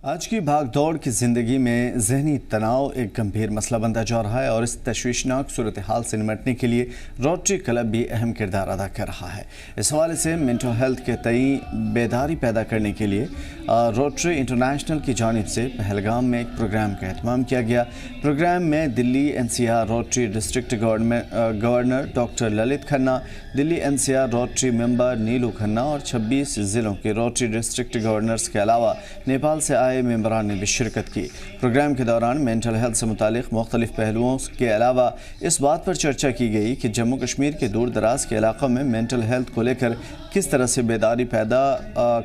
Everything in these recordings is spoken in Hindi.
आज की भागदौड़ की ज़िंदगी में ज़हनी तनाव एक गंभीर मसला बनता जा रहा है और इस तशवीशनाक सूरत हाल से निपटने के लिए रोटरी क्लब भी अहम किरदार अदा कर रहा है। इस हवाले से मेंटल हेल्थ के तई बेदारी पैदा करने के लिए रोटरी इंटरनेशनल की जानिब से पहलगाम में एक प्रोग्राम का एहतमाम किया गया। प्रोग्राम में Delhi NCR Rotary district governor doctor Lalit Khanna, Delhi NCR Rotary member Neelu Khanna और 26 ज़िलों के रोटरी डिस्ट्रिक्ट गवर्नर्स के अलावा नेपाल से आए मेंबरान ने भी शिरकत की। प्रोग्राम के दौरान मेंटल हेल्थ से मुतालिक मुख्तलिफ पहलुओं के अलावा इस बात पर चर्चा की गई कि जम्मू कश्मीर के दूर दराज के इलाकों में मेंटल हेल्थ को लेकर किस तरह से बेदारी पैदा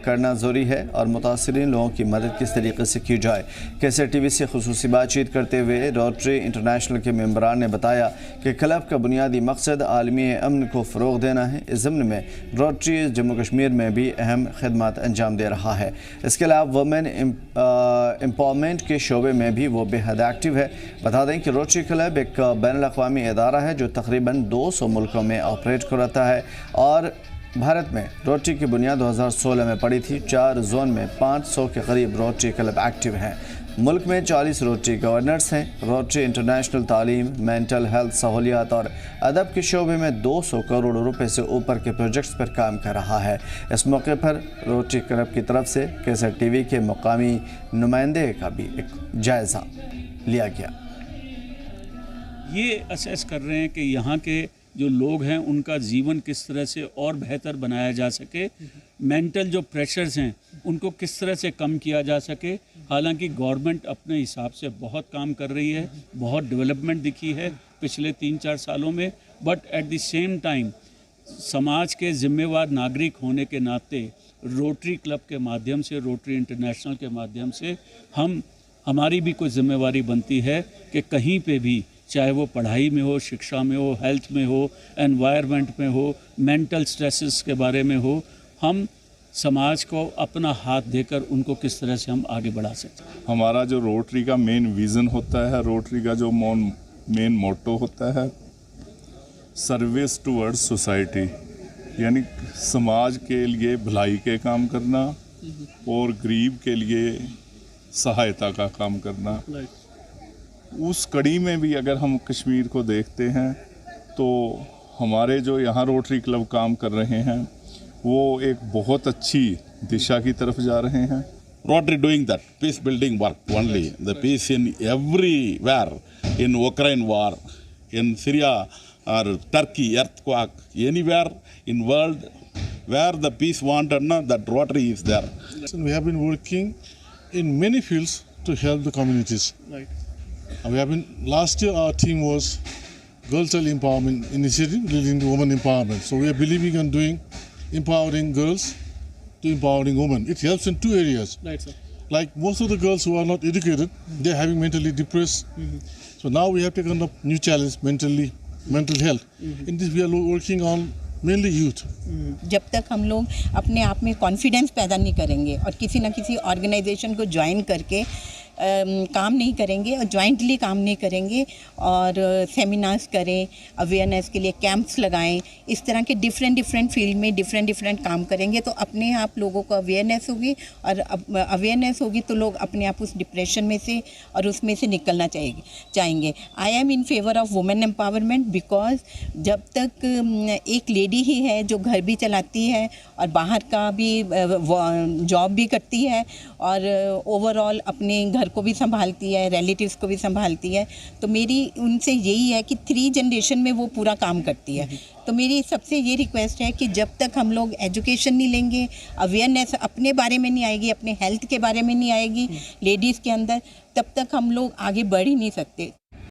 करना ज़रूरी है और मुतासरीन लोगों की मदद किस तरीके से की जाए। कैसे TV से खुसूसी बातचीत करते हुए रोटरी इंटरनेशनल के मेंबरान ने बताया कि क्लब का बुनियादी मकसद आलमी अमन को फ़रोग़ देना है। इस ज़िम्न में रोटरी जम्मू कश्मीर में भी अहम खिदमत अंजाम दे रहा है। इसके अलावा वुमेन एम्पावरमेंट के शोबे में भी वो बेहद एक्टिव है। बता दें कि रोटरी क्लब एक बैनुल-अक़वामी इदारा है जो तकरीबन 200 मुल्कों में ऑपरेट करता है और भारत में रोटरी की बुनियाद 2016 में पड़ी थी। 4 जोन में 500 के करीब रोटरी क्लब एक्टिव हैं। मुल्क में 40 रोटरी गवर्नर्स हैं। रोटरी इंटरनेशनल तालीम, मेंटल हेल्थ सहूलियात और अदब के शोबे में 200 करोड़ रुपए से ऊपर के प्रोजेक्ट्स पर काम कर रहा है। इस मौके पर रोटरी क्लब की तरफ से केसर TV के मुकामी नुमाइंदे का भी एक जायज़ा लिया गया। ये असेस कर रहे हैं कि यहाँ के जो लोग हैं उनका जीवन किस तरह से और बेहतर बनाया जा सके, मेंटल जो प्रेशर्स हैं उनको किस तरह से कम किया जा सके। हालांकि गवर्नमेंट अपने हिसाब से बहुत काम कर रही है, बहुत डेवलपमेंट दिखी है पिछले 3-4 सालों में, but at the same time समाज के ज़िम्मेवार नागरिक होने के नाते रोटरी क्लब के माध्यम से, रोटरी इंटरनेशनल के माध्यम से हमारी भी कोई ज़िम्मेवारी बनती है कि कहीं पे भी, चाहे वो पढ़ाई में हो, शिक्षा में हो, हेल्थ में हो, एनवायरनमेंट में हो, मेंटल स्ट्रेसेस के बारे में हो, हम समाज को अपना हाथ देकर उनको किस तरह से हम आगे बढ़ा सकते हैं। हमारा जो रोटरी का मेन विज़न होता है, रोटरी का जो मेन मोटो होता है, सर्विस टुवर्ड्स सोसाइटी, यानी समाज के लिए भलाई के काम करना और गरीब के लिए सहायता का काम करना। उस कड़ी में भी अगर हम कश्मीर को देखते हैं तो हमारे जो यहाँ रोटरी क्लब काम कर रहे हैं वो एक बहुत अच्छी दिशा की तरफ जा रहे हैं। Rotary doing that peace building work only, the peace in everywhere, in Ukraine war, in Syria or Turkey earthquake, anywhere in world where the peace wanted, that Rotary is there. We have been working in many fields to help the communities. Right. Last year our theme was Girl Child Empowerment Initiative leading to women empowerment. So we are believing in doing empowering girls to empowering women. It helps in 2 areas. Right, sir. Like most of the girls who are not educated, they are having mentally depressed. So now we have taken up new challenge, mental health. In this we are working on mainly youth. जब तक हम लोग अपने आप में कॉन्फिडेंस पैदा नहीं करेंगे और किसी न किसी ऑर्गेनाइजेशन को ज्वाइन करके काम नहीं करेंगे और जॉइंटली काम नहीं करेंगे और सेमिनार्स करें, अवेयरनेस के लिए कैंप्स लगाएं, इस तरह के डिफरेंट फील्ड में डिफरेंट काम करेंगे तो अपने आप लोगों को अवेयरनेस होगी और अवेयरनेस होगी तो लोग अपने आप उस डिप्रेशन में से और उसमें से निकलना चाहेंगे। I am in favour of women empowerment because जब तक एक लेडी ही है जो घर भी चलाती है और बाहर का भी जॉब भी करती है और ओवरऑल अपने घर को भी संभालती है, रिलेटिव्स को भी संभालती है, तो मेरी उनसे यही है कि 3 जनरेशन में वो पूरा काम करती है। तो मेरी सबसे ये रिक्वेस्ट है कि जब तक हम लोग एजुकेशन नहीं लेंगे, अवेयरनेस अपने बारे में नहीं आएगी, अपने हेल्थ के बारे में नहीं आएगी लेडीज़ के अंदर, तब तक हम लोग आगे बढ़ ही नहीं सकते।